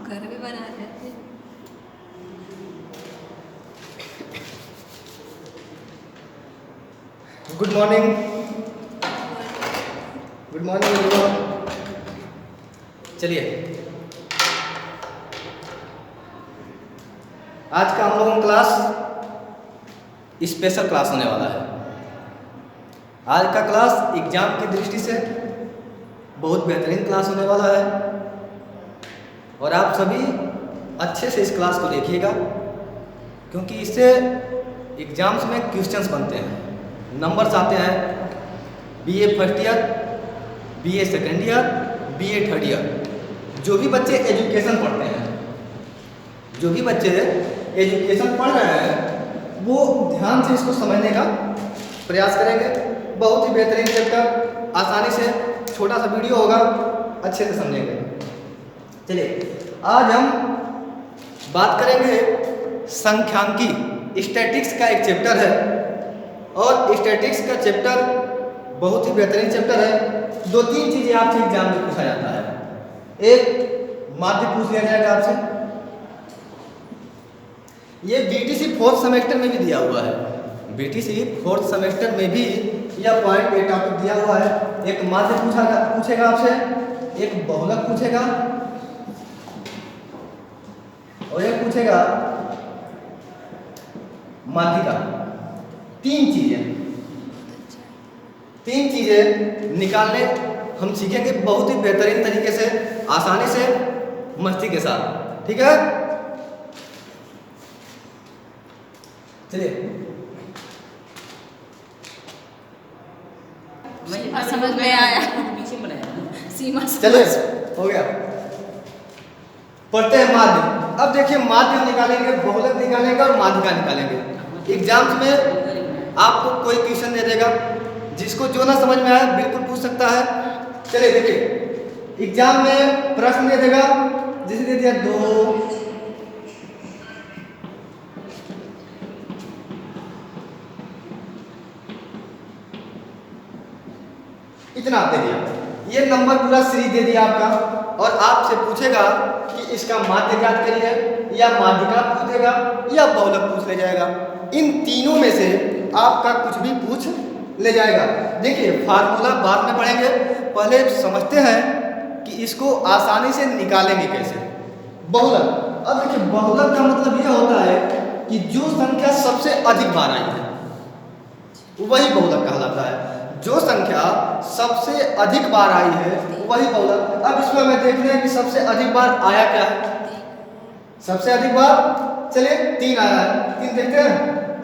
घर में बना रहे थे। Good morning. Good morning everyone. चलिए, आज का हम लोगों का क्लास स्पेशल क्लास होने वाला है। आज का क्लास एग्जाम की दृष्टि से बहुत बेहतरीन क्लास होने वाला है और आप सभी अच्छे से इस क्लास को देखिएगा, क्योंकि इससे एग्जाम्स में क्वेश्चंस बनते हैं, नंबर्स आते हैं। BA first year, BA second year, BA third year, जो भी बच्चे एजुकेशन पढ़ते हैं, जो भी बच्चे एजुकेशन पढ़ रहे हैं, वो ध्यान से इसको समझने का प्रयास करेंगे। बहुत ही बेहतरीन चैप्टर, आसानी से, छोटा सा वीडियो होगा, अच्छे से समझेंगे। चलिए, आज हम बात करेंगे संख्यांकी, स्टैटिक्स का एक चैप्टर है और स्टैटिक्स का चैप्टर बहुत ही बेहतरीन चैप्टर है। दो तीन चीज़ें आपसे एग्जाम में पूछा जाता है। एक, माध्य पूछ लिया जाएगा आपसे, ये बीटीसी फोर्थ सेमेस्टर में भी दिया हुआ है। बीटीसी फोर्थ सेमेस्टर में भी यह पॉइंट ये टॉपिक दिया हुआ है। एक माध्य पूछेगा आपसे, एक बहुलक पूछेगा और एक पूछेगा माध्यिका। तीन चीजें निकालने हम सीखेंगे बहुत ही बेहतरीन तरीके से, आसानी से, मस्ती के साथ। ठीक है, चलिए। समझ में आया। सीमा चलिए, हो गया। पढ़ते हैं माध्य। अब देखिए, माध्य निकालेंगे, बहुलक निकालेंगे और माध्यिका निकालेंगे। एग्जाम्स में आपको कोई क्वेश्चन दे देगा, जिसको जो ना समझ में आए बिल्कुल पूछ सकता है। चलिए देखिए, एग्जाम में प्रश्न दे देगा, जैसे दे दिया 2, इतना दे दिया, ये नंबर पूरा सीरीज दे दिया आपका, और आपसे पूछेगा कि इसका माध्य ज्ञात करिए, या माध्यिका पूछेगा या बहुलक पूछ ले जाएगा। इन तीनों में से आपका कुछ भी पूछ ले जाएगा। देखिए, फार्मूला बाद में पढ़ेंगे, पहले समझते हैं कि इसको आसानी से निकालेंगे कैसे। बहुलक, अब देखिए, बहुलक का मतलब यह होता है कि जो संख्या सबसे अधिक बार आई है वही बहुलक कहलाता है। जो संख्या सबसे अधिक बार आई है वही बहुलक। अब इसमें हमें देखते हैं कि सबसे अधिक बार आया क्या है। सबसे अधिक बार, चलिए 3 आया है। 3 देखते हैं,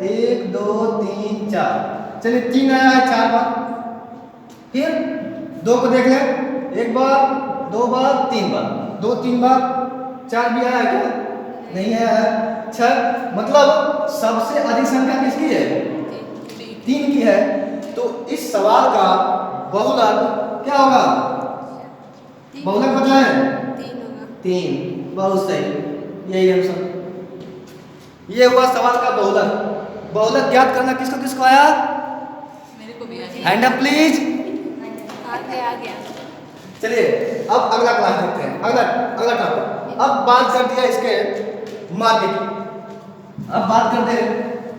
1 2 3 4। चलिए 3 आया है 4 बार। फिर 2 को देख लें, 1 बार, 2 बार, 3 बार, 2 3 बार, 4 भी आया है क्या? नहीं आया है। 6, मतलब सबसे अधिक संख्या किसकी है? 3 की है। तो इस सवाल का बहुलक क्या होगा? बहुलक बताएं। 3, बहुत सही। यही आंसर, ये हुआ सवाल का बहुलक। बहुलक ज्ञात करना किसको किसको आया? मेरे को भी आया। Hand up please. आ गया। चलिए, अब अगला क्लास देखते हैं, अगला टॉपिक। अब बात कर दिया इसके माध्य की, अब बात करते हैं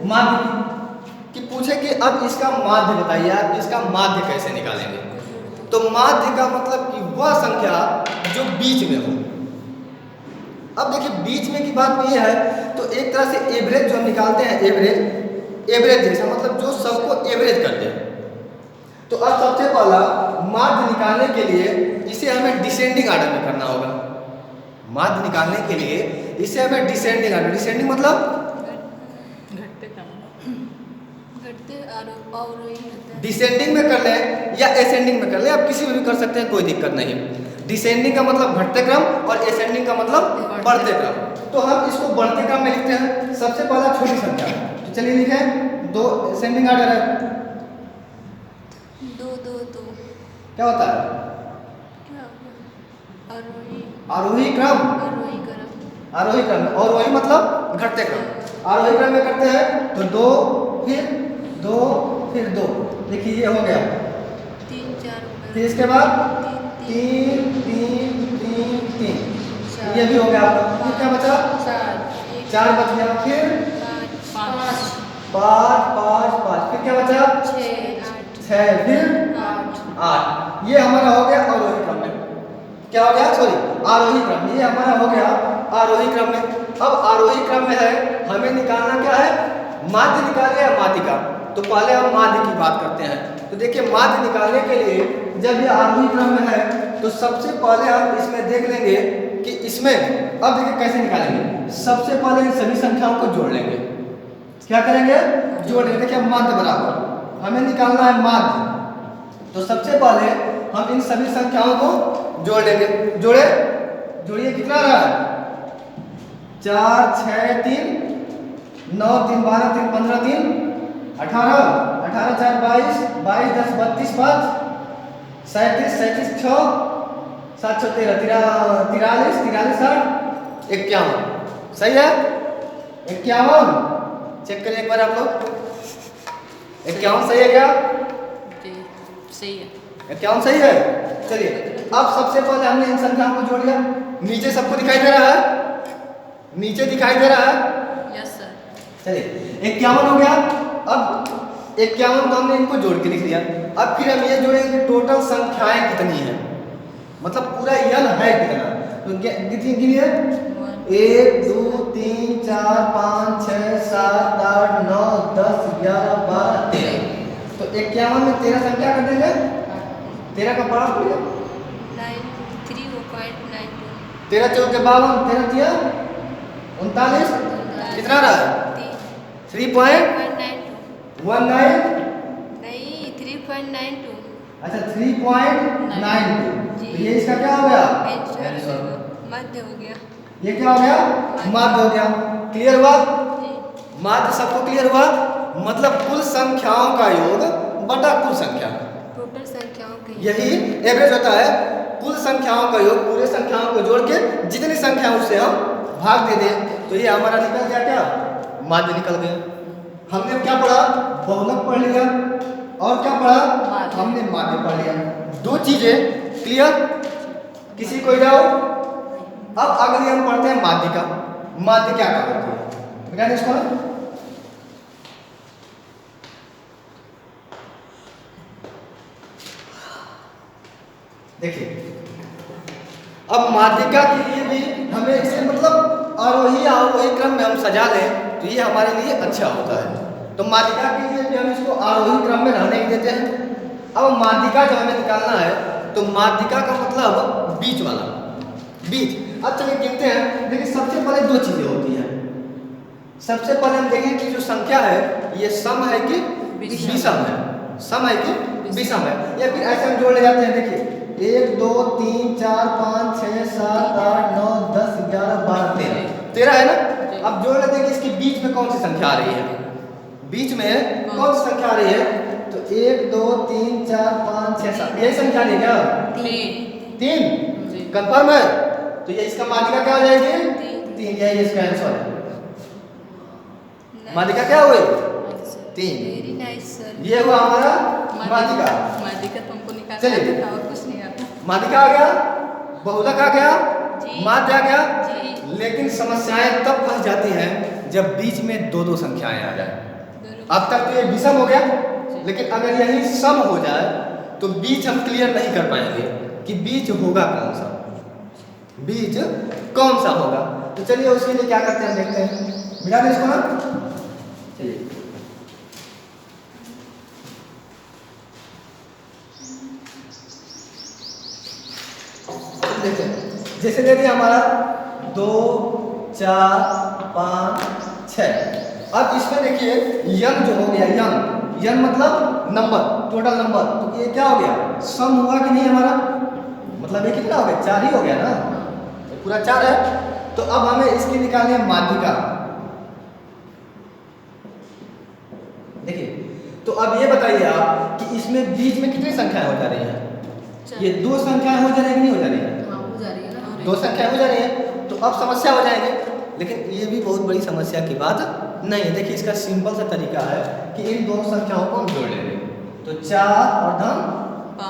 माध्य की, कि पूछे कि अब इसका माध्य बताइए, आप इसका माध्य कैसे निकालेंगे। तो माध्य का मतलब कि वह संख्या जो बीच में हो। अब देखिए, बीच में की बात में यह है, तो एक तरह से एवरेज जो हम निकालते हैं, एवरेज जैसा, मतलब जो सबको एवरेज करते हैं। तो अब सबसे पहला माध्य निकालने के लिए इसे हमें डिसेंडिंग ऑर्डर में करना होगा। माध्य निकालने के लिए इसे हमें डिसेंडिंग ऑर्डर, डिसेंडिंग मतलब डिसेंडिंग में कर लें या एसेंडिंग में कर लें, आप किसी में भी कर सकते हैं, कोई दिक्कत नहीं। डिसेंडिंग का मतलब घटते क्रम और एसेंडिंग का मतलब बढ़ते क्रम। तो हम इसको बढ़ते क्रम में लिखते हैं। सबसे पहला छोटी संख्या, तो चलिए लिखें 2, एसेंडिंग ऑर्डर है। 2 क्या होता है? आरोही क्रम। आरोही क्रम, और वही मतलब घटते क्रम। आरोही क्रम में करते हैं तो 2, फिर 2, फिर 2। देखिए, ये हो गया 3 4। फिर इसके बाद 3 3 3 3, ये ये भी हो गया आपका। फिर क्या बचा? 4 4 बच गया। फिर 5 5 5 5 फिर क्या बचा? 6 फिर 8। ये हमारा हो गया अवरोही क्रम में। क्या हो गया? सॉरी, आरोही क्रम। ये हमारा हो गया आरोही क्रम में। अब आरोही क्रम में है, हमें निकालना क्या है? माध्य निकाले या माध्यिका। तो पहले हम माध्य की बात करते हैं। तो देखिए, माध्य निकालने के लिए जब ये आरोही क्रम में है तो सबसे पहले हम इसमें देख लेंगे कि इसमें, अब देखिए कैसे निकालेंगे। सबसे पहले इन सभी संख्याओं को जोड़ लेंगे। क्या करेंगे? जोड़ लेंगे। देखिए, माध्य बराबर हमें निकालना है माध्य। तो सबसे पहले हम इन सभी संख्याओं को जोड़ लेंगे। जोड़े? जोड़िए, कितना रहा? 4 6 3 9 3 12 3 15 3 18 18 4 22 22 10 32 5 37 37 6 7 6 13 43 43 60 51। सही है? 51। चेक करिए एक बार आप लोग। 51 सही है क्या? जी सही है। 51 सही है। चलिए, अब सबसे पहले हमने इन संख्याओं को जोड़ लिया। नीचे सबको दिखाई दे रहा है? नीचे दिखाई दे रहा है? Yes sir. चलिए, 51 हो गया। अब 51 तो हमने इनको जोड़ के लिख लिया। अब फिर हम ये जोड़ेंगे टोटल संख्याएं कितनी हैं, मतलब पूरा यन है कितना। तो कितनी गिनिए? 1 2 3 4 5 6 7 8 9 10 11 12 13। तो 51 में 13 संख्या कर देंगे। 13 का बड़ा पड़ेगा 93.92। 13 चौके 52, 13 तिया 39। कितना रहा? 3.19। नहीं 3.92। अच्छा, 3.92। तो ये इसका क्या हो गया? आंसर। मध्य हो गया। ये क्या हो गया? माध्य हो गया। क्लियर हुआ? जी। माध्य सबको क्लियर हुआ? मतलब कुल संख्याओं का योग बटा कुल संख्या। टोटल संख्याओं के यही एवरेज होता है। कुल संख्याओं का योग पूरे संख्याओं को जोड़ के जितनी संख्या उससे हम भाग दे दें, तो ये हमारा निकल गया क्या? माध्य निकल गया। हमने क्या पढ़ा? बहुलक पढ़ लिया। और क्या पढ़ा? हमने माध्य पढ़ लिया। दो चीजें क्लियर। किसी को डाउट? अब अगली हम पढ़ते हैं माध्यिका। माध्य क्या होती है? बेटा इसको देखिए, अब माध्यिका के लिए भी हमें इसे मतलब आरोही अवरोही क्रम में हम सजा लें तो ये हमारे लिए अच्छा होता है। तो माध्यिका के लिए भी हम इसको आरोही क्रम में रहने ही देते हैं। अब माध्यिका जब हमें निकालना है तो माध्यिका का मतलब बीच वाला, बीच। अब चलिए गिनते हैं। देखिए, सबसे पहले दो चीजें होती हैं। सबसे पहले हम देखें कि जो संख्या है ये सम है कि विषम है। सम है कि विषम है, या फिर ऐसे हम जोड़ ले जाते हैं। देखिए, 1 2 3 4 5 6 7 8 9 10 11 12 13 13 है ना। अब जोड़ लेते हैं कि इसके बीच में कौन सी संख्या आ रही है। बीच में कौन सी संख्या आ रही है? तो 1 2 3 4 5 6 7 यही संख्या नहीं क्या? 3 कंफर्म है। तो ये इसका माध्यिका क्या हो जाएगी? 3। यही इसका आंसर है। माध्यिका क्या हुई? 3। Very nice sir. ये हुआ हमारा माध्यिका। माध्यिका तुमको निकालना चलिए, आता था और कुछ नहीं आता। माध्यिका आ गया, बहुलक आ गया, जी। माध्य आ गया। जी। लेकिन समस्याएं तब फंस जाती हैं जब बीच में दो दो संख्याएं आ जाए। अब तक तो ये विषम हो गया, लेकिन अगर यही सम हो जाए तो बीच हम क्लियर नहीं कर पाएंगे कि बीच होगा कौन सा, बीच कौन सा होगा। तो चलिए उसके लिए क्या करते हैं देखते हैं। मिला दे इसको ना। चलिए, देखिए, जैसे दे दिया हमारा 2 4 5 6। अब इसमें देखिए यन जो हो गया, यन मतलब नंबर, टोटल नंबर। तो ये क्या हो गया? सम हुआ कि नहीं हमारा? मतलब ये कितना हो गया? 4 ही हो गया ना, तो पूरा 4 है। तो अब हमें इसकी निकालनी है माध्यिका। देखिए, तो अब ये बताइए आप कि इसमें बीच में कितनी संख्याएं हो जा रही हैं? ये 2 संख्याएं हो जा रही है कि नहीं हो जा रही है? हो जा रही है ना। 2 संख्याएं हो जा रही है। तो अब समस्या हो जाएंगे, लेकिन ये भी बहुत बड़ी समस्या की बात नहीं है। देखिए, इसका सिंपल सा तरीका है कि इन दोनों संख्याओं को हम जोड़ लेंगे। तो 4 और धन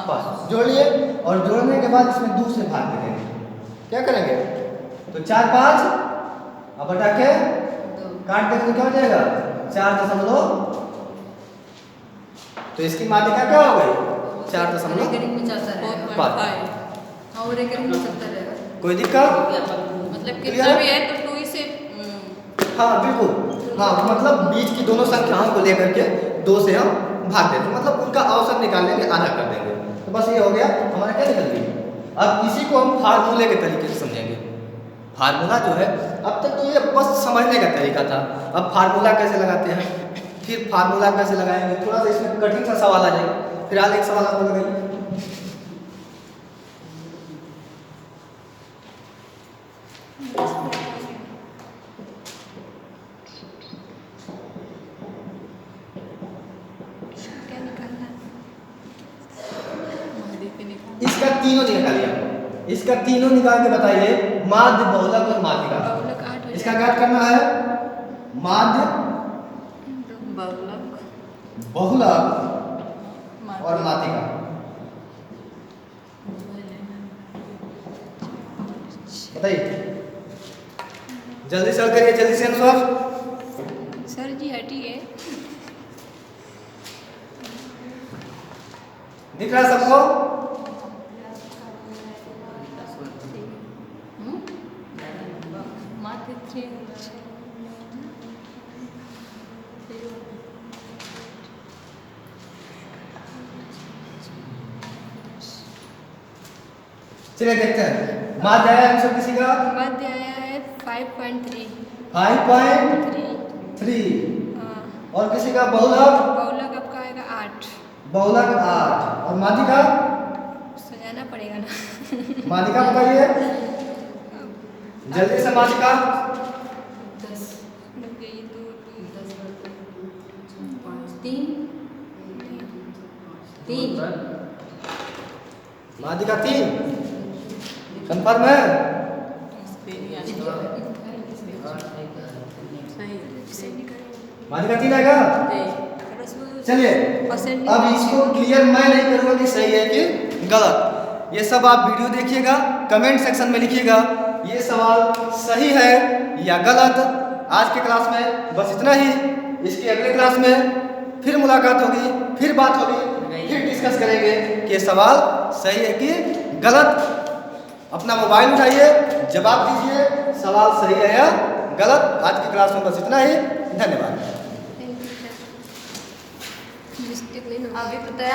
5 जोड़ लिए, और जोड़ने के बाद इसमें 2 से भाग दे देंगे। क्या करेंगे? तो 4 5 अब बटा के दो काट देंगे तो क्या हो जाएगा 4.5। तो इसकी माध्यिका क्या हो गई 4.5। रेकरिंग में चलता रहेगा 4.5 हाँ वो रेकरिंग में चलता रहेगा कोई दिक्कत? मतलब Clear? कितना भी है तो 2 से हाँ बिल्कुल। हाँ मतलब बीच की दोनों संख्याओं को लेकर के 2 से हम भाग देते हैं, मतलब उनका औसत निकाल लेंगे, आधा कर देंगे। तो बस ये हो गया हमारा क्या निकल गया। अब इसी को हम फार्मूले के तरीके से समझेंगे। फार्मूला जो है अब तक तो ये बस समझने का तरीका था, अब फार्मूला कैसे लगाते हैं, फिर फार्मूला कैसे लगाएंगे, थोड़ा सा इसमें कठिन सा सवाल आ जाएगा। फिलहाल एक सवाल आपको लगाइए। क्या निकालना इसका तीनों निकालिए, इसका तीनों निकाल के बताइए माध्य, बहुलक और माध्यिका। बहुलक 8 इसका ज्ञात करना है माध्य, बहुलक बहुलक और माध्यिका। बताइए जल्दी से करिए, जल्दी से आंसर। सर जी हटिए दिख रहा है सबको? मात्र 3 चलिए देखते हैं माध्य आया आंसर किसी का मध्य आया है 5.3 5.3 हाँ और किसी का बहुलक बहुलक आपका आएगा 8 बहुलक 8 और माध्यिका सजाना पड़ेगा ना माध्यिका बताइए जल्दी से माध्यिका। 10 लग गई 2 3 माध्यिका 3 कंफर्म है? माध्यिका 3 आएगा। चलिए अब इसको क्लियर मैं नहीं करूंगा कि सही है कि गलत, ये सब आप वीडियो देखिएगा, कमेंट सेक्शन में लिखिएगा ये सवाल सही है या गलत। आज के क्लास में बस इतना ही, इसकी अगले क्लास में फिर मुलाकात होगी, फिर बात होगी, फिर डिस्कस करेंगे कि ये सवाल सही है कि गलत। अपना मोबाइल उठाइए, जवाब दीजिए सवाल सही है या गलत। आज की क्लास में बस इतना ही, धन्यवाद। अभी बताया